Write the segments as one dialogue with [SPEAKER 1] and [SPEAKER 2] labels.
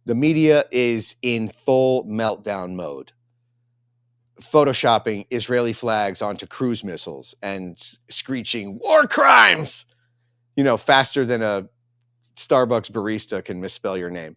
[SPEAKER 1] The media is in full meltdown mode, photoshopping Israeli flags onto cruise missiles and screeching war crimes, faster than a Starbucks barista can misspell your name.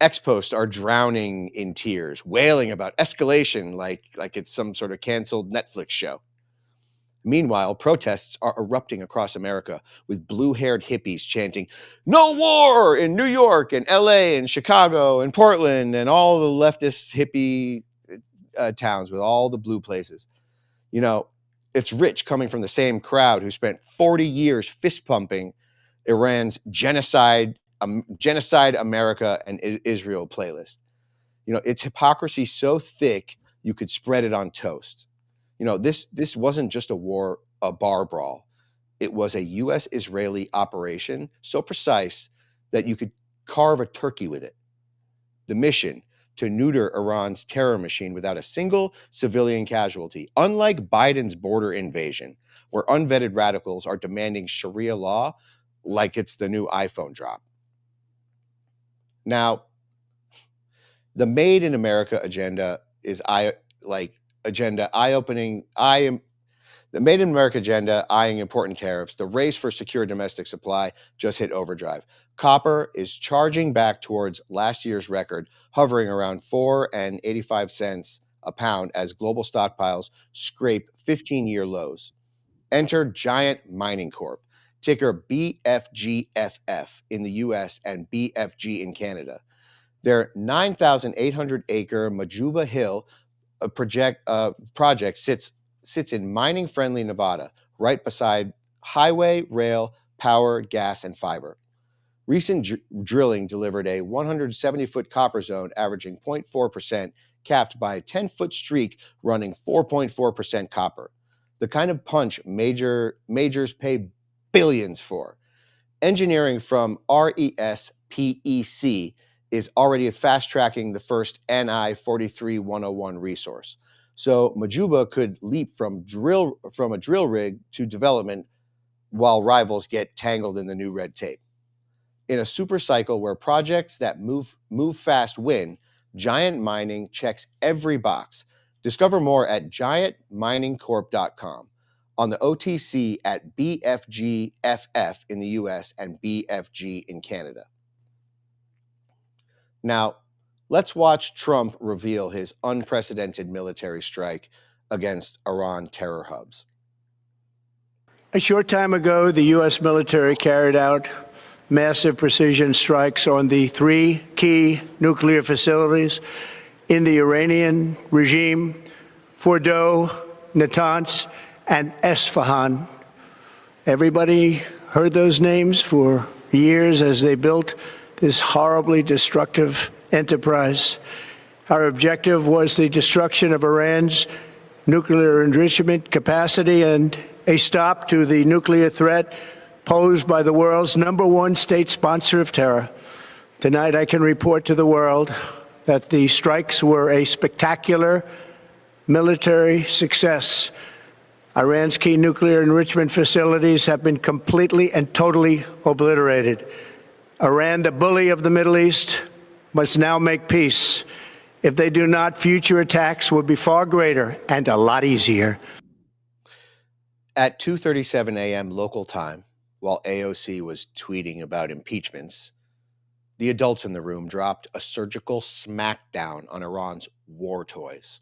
[SPEAKER 1] Ex-posts are drowning in tears, wailing about escalation like it's some sort of canceled Netflix show. Meanwhile, protests are erupting across America with blue-haired hippies chanting, "No war!" in New York and LA and Chicago and Portland and all the leftist hippie towns with all the blue places. It's rich coming from the same crowd who spent 40 years fist-pumping Iran's genocide America and Israel playlist. It's hypocrisy so thick you could spread it on toast. This wasn't just a bar brawl. It was a U.S.-Israeli operation so precise that you could carve a turkey with it. The mission: to neuter Iran's terror machine without a single civilian casualty, unlike Biden's border invasion, where unvetted radicals are demanding Sharia law like it's the new iPhone drop. Now, the Made in America agenda is eye-opening. The Made in America agenda eyeing important tariffs. The race for secure domestic supply just hit overdrive. Copper is charging back towards last year's record, hovering around $4.85 a pound as global stockpiles scrape 15-year lows. Enter Giant Mining Corp, ticker BFGFF in the US and BFG in Canada. Their 9,800-acre Majuba Hill project sits in mining-friendly Nevada, right beside highway, rail, power, gas, and fiber. Recent drilling delivered a 170-foot copper zone averaging 0.4%, capped by a 10-foot streak running 4.4% copper. The kind of punch majors pay billions for. Engineering from RESPEC is already fast-tracking the first NI 43101 resource. So Majuba could leap from a drill rig to development while rivals get tangled in the new red tape. In a super cycle where projects that move fast win, Giant Mining checks every box. Discover more at giantminingcorp.com, on the OTC at BFGFF in the US and BFG in Canada. Now, let's watch Trump reveal his unprecedented military strike against Iran terror hubs.
[SPEAKER 2] A short time ago, the U.S. military carried out massive precision strikes on the 3 key nuclear facilities in the Iranian regime: Fordow, Natanz, and Esfahan. Everybody heard those names for years as they built this horribly destructive enterprise. Our objective was the destruction of Iran's nuclear enrichment capacity and a stop to the nuclear threat posed by the world's #1 state sponsor of terror. Tonight, I can report to the world that the strikes were a spectacular military success. Iran's key nuclear enrichment facilities have been completely and totally obliterated. Iran, the bully of the Middle East, must now make peace. If they do not, future attacks will be far greater and a lot easier.
[SPEAKER 1] At 2:37 a.m. local time, while AOC was tweeting about impeachments, the adults in the room dropped a surgical smackdown on Iran's war toys.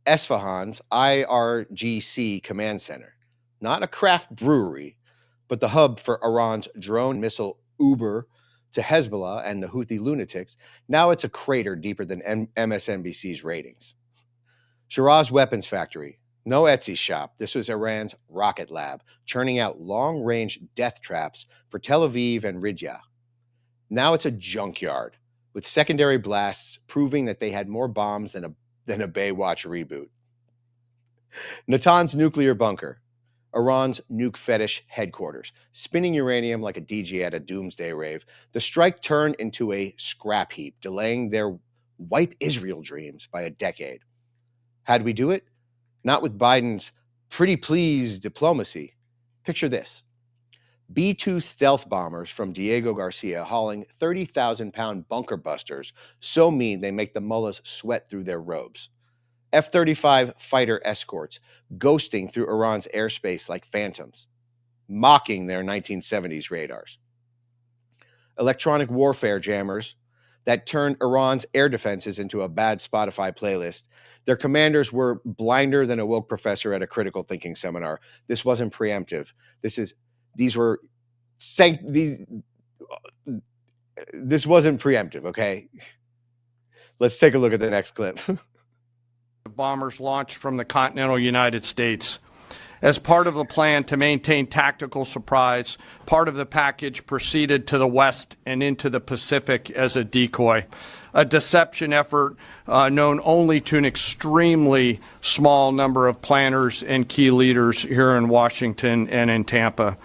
[SPEAKER 1] Esfahan's IRGC command center, not a craft brewery, but the hub for Iran's drone missile Uber to Hezbollah and the Houthi lunatics, now it's a crater deeper than MSNBC's ratings. Shiraz weapons factory, no Etsy shop. This was Iran's rocket lab, churning out long-range death traps for Tel Aviv and Riyadh. Now it's a junkyard, with secondary blasts proving that they had more bombs than a Baywatch reboot. Natanz nuclear bunker, Iran's nuke fetish headquarters, spinning uranium like a DJ at a doomsday rave. The strike turned into a scrap heap, delaying their wipe Israel dreams by a decade. How'd we do it? Not with Biden's pretty please diplomacy. Picture this. B-2 stealth bombers from Diego Garcia hauling 30,000-pound bunker busters so mean they make the mullahs sweat through their robes. F-35 fighter escorts ghosting through Iran's airspace like phantoms, mocking their 1970s radars. Electronic warfare jammers that turned Iran's air defenses into a bad Spotify playlist. Their commanders were blinder than a woke professor at a critical thinking seminar. This wasn't preemptive. This wasn't preemptive, okay? Let's take a look at the next clip.
[SPEAKER 3] Bombers launched from the continental United States. As part of the plan to maintain tactical surprise, part of the package proceeded to the west and into the Pacific as a decoy, a deception effort known only to an extremely small number of planners and key leaders here in Washington and in Tampa.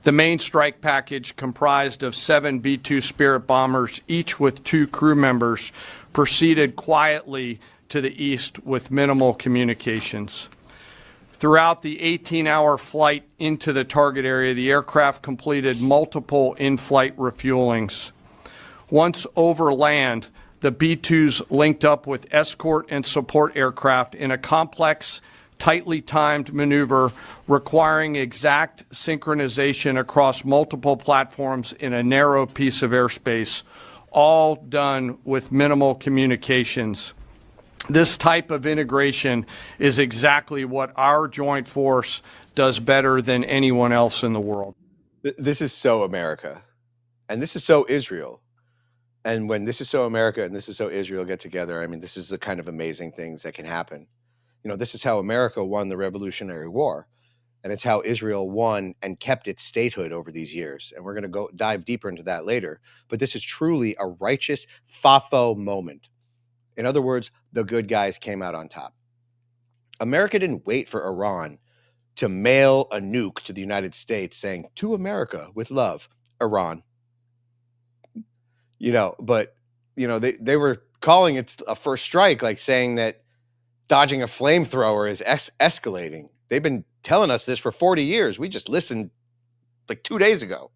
[SPEAKER 3] The main strike package, comprised of 7 B-2 Spirit bombers, each with 2 crew members, proceeded quietly to the east with minimal communications. Throughout the 18-hour flight into the target area, the aircraft completed multiple in-flight refuelings. Once over land, the B-2s linked up with escort and support aircraft in a complex, tightly timed maneuver requiring exact synchronization across multiple platforms in a narrow piece of airspace, all done with minimal communications. This type of integration is exactly what our joint force does better than anyone else in the world.
[SPEAKER 1] This is so America, and this is so Israel. And when this is so America and this is so Israel get together, I mean, this is the kind of amazing things that can happen. You know, this is how America won the Revolutionary War, and it's how Israel won and kept its statehood over these years. And we're going to go dive deeper into that later. But this is truly a righteous FAFO moment. In other words, the good guys came out on top. America didn't wait for Iran to mail a nuke to the United States saying, "To America with love, Iran." But they were calling it a first strike, like saying that dodging a flamethrower is escalating. They've been telling us this for 40 years. We just listened like 2 days ago.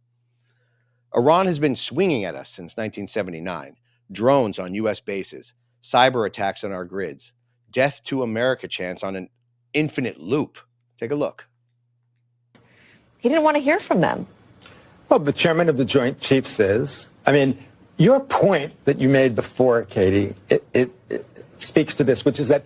[SPEAKER 1] Iran has been swinging at us since 1979. Drones on U.S. bases, cyber attacks on our grids, death to America chants on an infinite loop. Take a look.
[SPEAKER 4] He didn't want to hear from them.
[SPEAKER 5] Well, the chairman of the Joint Chiefs is. I mean, your point that you made before, Katie, it speaks to this, which is that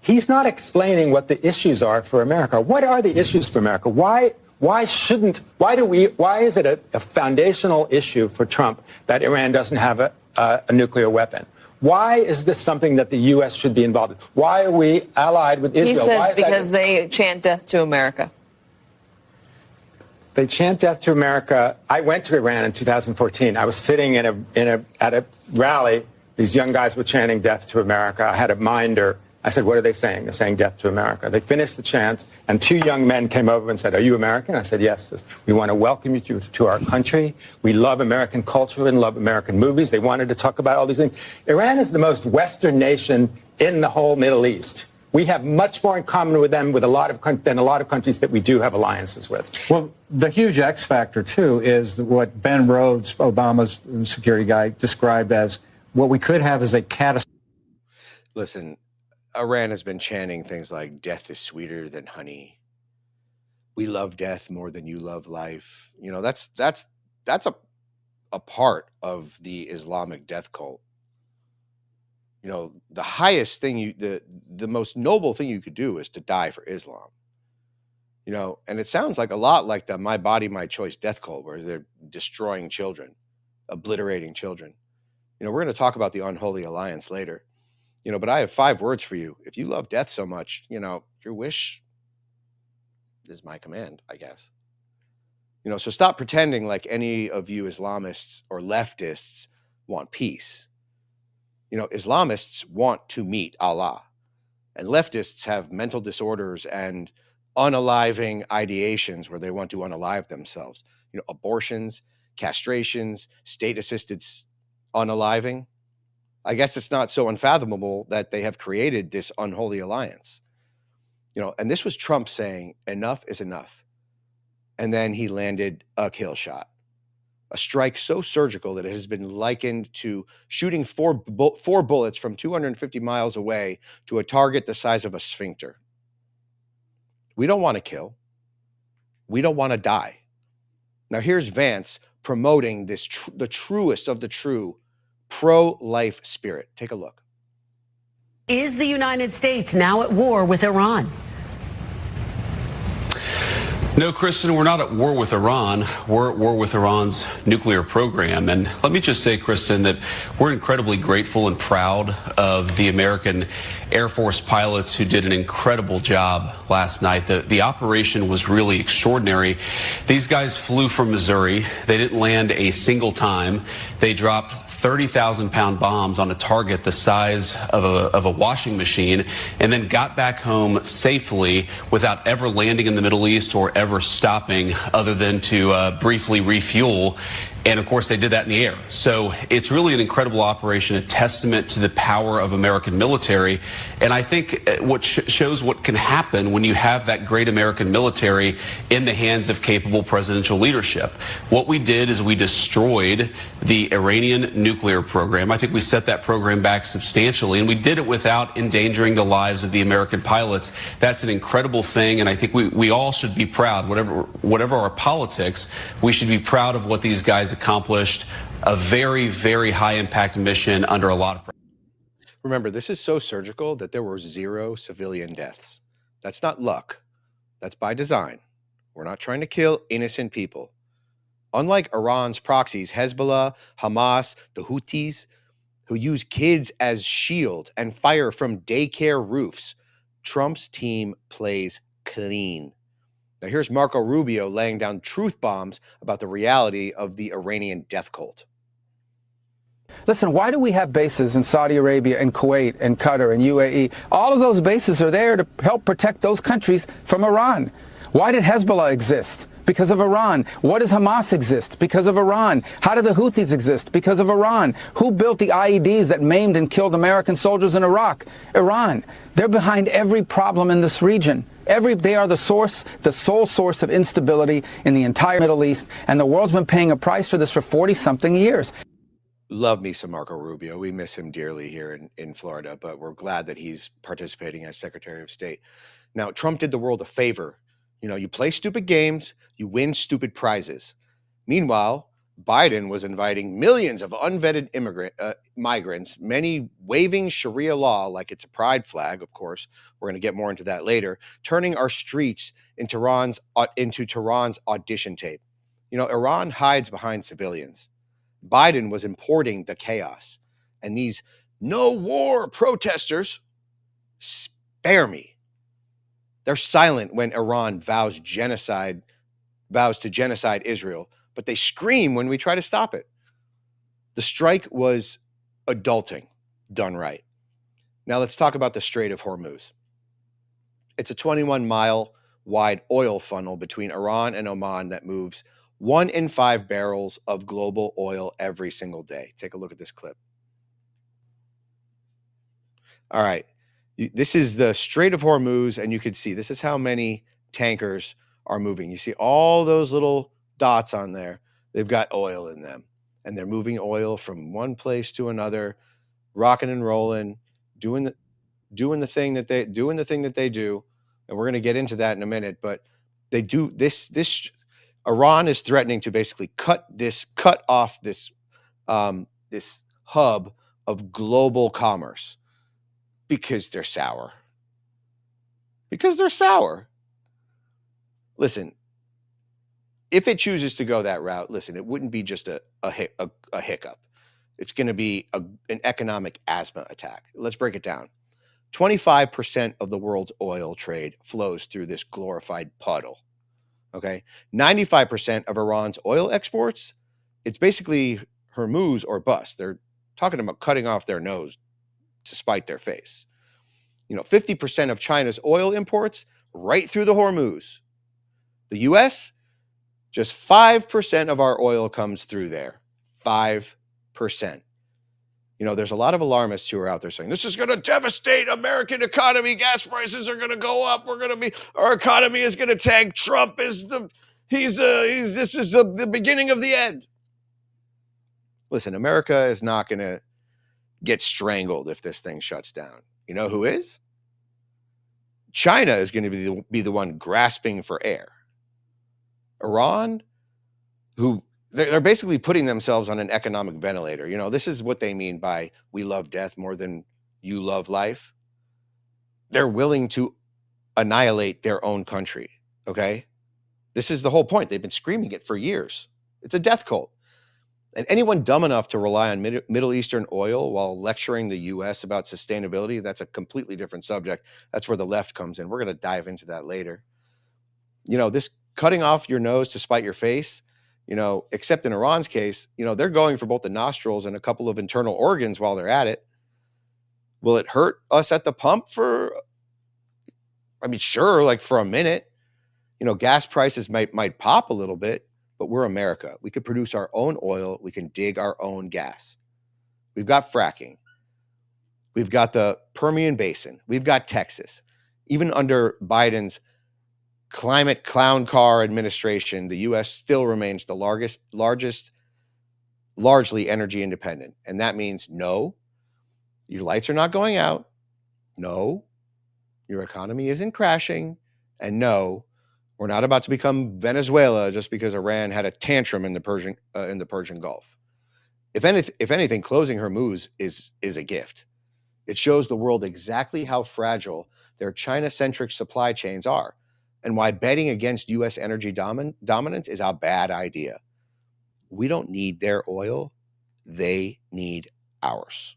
[SPEAKER 5] he's not explaining what the issues are for America. What are the issues for America? Why is it a foundational issue for Trump that Iran doesn't have a nuclear weapon? Why is this something that the U.S. should be involved in? Why are we allied with Israel?
[SPEAKER 4] He says because they chant death to America.
[SPEAKER 5] They chant death to America. I went to Iran in 2014. I was sitting at a rally. These young guys were chanting death to America. I had a minder. I said, "What are they saying?" They're saying death to America. They finished the chant, and 2 young men came over and said, "Are you American?" I said, "Yes." "We want to welcome you to our country. We love American culture and love American movies." They wanted to talk about all these things. Iran is the most Western nation in the whole Middle East. We have much more in common with them than a lot of countries that we do have alliances with.
[SPEAKER 6] Well, the huge X factor, too, is what Ben Rhodes, Obama's security guy, described as what we could have is a catastrophe.
[SPEAKER 1] Listen, Iran has been chanting things like "death is sweeter than honey." We love death more than you love life. That's a part of the Islamic death cult. The highest thing the most noble thing you could do is to die for Islam. And it sounds like a lot like the "My Body, My Choice" death cult, where they're destroying children, obliterating children. We're going to talk about the unholy alliance later. But I have 5 words for you. If you love death so much, your wish is my command, I guess. So stop pretending like any of you Islamists or leftists want peace. Islamists want to meet Allah, and leftists have mental disorders and unaliving ideations where they want to unalive themselves. Abortions, castrations, state-assisted unaliving. I guess it's not so unfathomable that they have created this unholy alliance. And this was Trump saying, enough is enough. and then he landed a kill shot. A strike so surgical that it has been likened to shooting four bullets from 250 miles away to a target the size of a sphincter. We don't want to kill. We don't want to die. Now here's Vance promoting this the truest of the true pro-life spirit. Take a look.
[SPEAKER 7] Is the United States now at war with Iran?
[SPEAKER 8] No, Kristen, we're not at war with Iran. We're at war with Iran's nuclear program. And let me just say, Kristen, that we're incredibly grateful and proud of the American Air Force pilots who did an incredible job last night. The operation was really extraordinary. These guys flew from Missouri. They didn't land a single time. They dropped 30,000-pound bombs on a target the size of a washing machine, and then got back home safely without ever landing in the Middle East or ever stopping other than to briefly refuel. And of course, they did that in the air. So it's really an incredible operation, a testament to the power of American military. And I think what shows what can happen when you have that great American military in the hands of capable presidential leadership. What we did is we destroyed the Iranian nuclear program. I think we set that program back substantially, and we did it without endangering the lives of the American pilots. That's an incredible thing, and I think we all should be proud. Whatever our politics, we should be proud of what these guys accomplished. A very, very high impact mission under a lot of pressure.
[SPEAKER 1] Remember, this is so surgical that there were 0 civilian deaths. That's not luck. That's by design. We're not trying to kill innocent people. Unlike Iran's proxies, Hezbollah, Hamas, the Houthis, who use kids as shield and fire from daycare roofs, Trump's team plays clean. Now here's Marco Rubio laying down truth bombs about the reality of the Iranian death cult.
[SPEAKER 9] Listen, why do we have bases in Saudi Arabia and Kuwait and Qatar and UAE? All of those bases are there to help protect those countries from Iran. Why did Hezbollah exist? Because of Iran. What does Hamas exist? Because of Iran. How do the Houthis exist? Because of Iran. Who built the IEDs that maimed and killed American soldiers in Iraq? Iran. They're behind every problem in this region. They are the sole source of instability in the entire Middle East, and the world's been paying a price for this for 40-something years.
[SPEAKER 1] Love me some Marco Rubio. We miss him dearly here in Florida, but we're glad that he's participating as Secretary of State. Now, Trump did the world a favor. You know, you play stupid games, you win stupid prizes. Meanwhile, Biden was inviting millions of unvetted migrants, many waving Sharia law like it's a pride flag, of course. We're going to get more into that later, turning our streets into Tehran's audition tape. You know, Iran hides behind civilians. Biden was importing the chaos. And these no war protesters, spare me. They're silent when Iran vows to genocide Israel, but they scream when we try to stop it. The strike was adulting, done right. Now let's talk about the Strait of Hormuz. It's a 21-mile wide oil funnel between Iran and Oman that moves 1 in 5 barrels of global oil every single day. Take a look at this clip. All right. This is the Strait of Hormuz, and you can see this is how many tankers are moving. You see all those little dots on there. They've got oil in them, and they're moving oil from one place to another, rocking and rolling, doing the thing that they do. And we're going to get into that in a minute, but they do this. Iran is threatening to basically cut off this hub of global commerce. Because they're sour. Listen, if it chooses to go that route, listen, it wouldn't be just a hiccup. It's going to be an economic asthma attack. Let's break it down. 25% of the world's oil trade flows through this glorified puddle. Okay? 95% of Iran's oil exports, it's basically Hormuz or bust. They're talking about cutting off their nose to spite their face. You know, 50% of China's oil imports right through the Hormuz. The U.S., just 5% of our oil comes through there. 5%. You know, there's a lot of alarmists who are out there saying, this is going to devastate American economy. Gas prices are going to go up. Our economy is going to tank. Trump is This is the beginning of the end. Listen, America is not going to get strangled if this thing shuts down. You know who is? China is going to be the one grasping for air. Iran, who they're basically putting themselves on an economic ventilator. You know, this is what they mean by we love death more than you love life. They're willing to annihilate their own country, okay? This is the whole point. They've been screaming it for years. It's a death cult. And anyone dumb enough to rely on Middle Eastern oil while lecturing the U.S. about sustainability, that's a completely different subject. That's where the left comes in. We're going to dive into that later. You know, this cutting off your nose to spite your face, you know, except in Iran's case, you know, they're going for both the nostrils and a couple of internal organs while they're at it. Will it hurt us at the pump for, I mean, sure, like for a minute, you know, gas prices might pop a little bit, but we're America. We could produce our own oil. We can dig our own gas. We've got fracking. We've got the Permian Basin. We've got Texas. Even under Biden's climate clown car administration, the U.S. still remains the largest, largely energy independent. And that means no, your lights are not going out. No, your economy isn't crashing. And no, we're not about to become Venezuela just because Iran had a tantrum in the Persian Gulf. If anything, closing Hormuz is a gift. It shows the world exactly how fragile their China-centric supply chains are, and why betting against U.S. energy dominance is a bad idea. We don't need their oil. They need ours.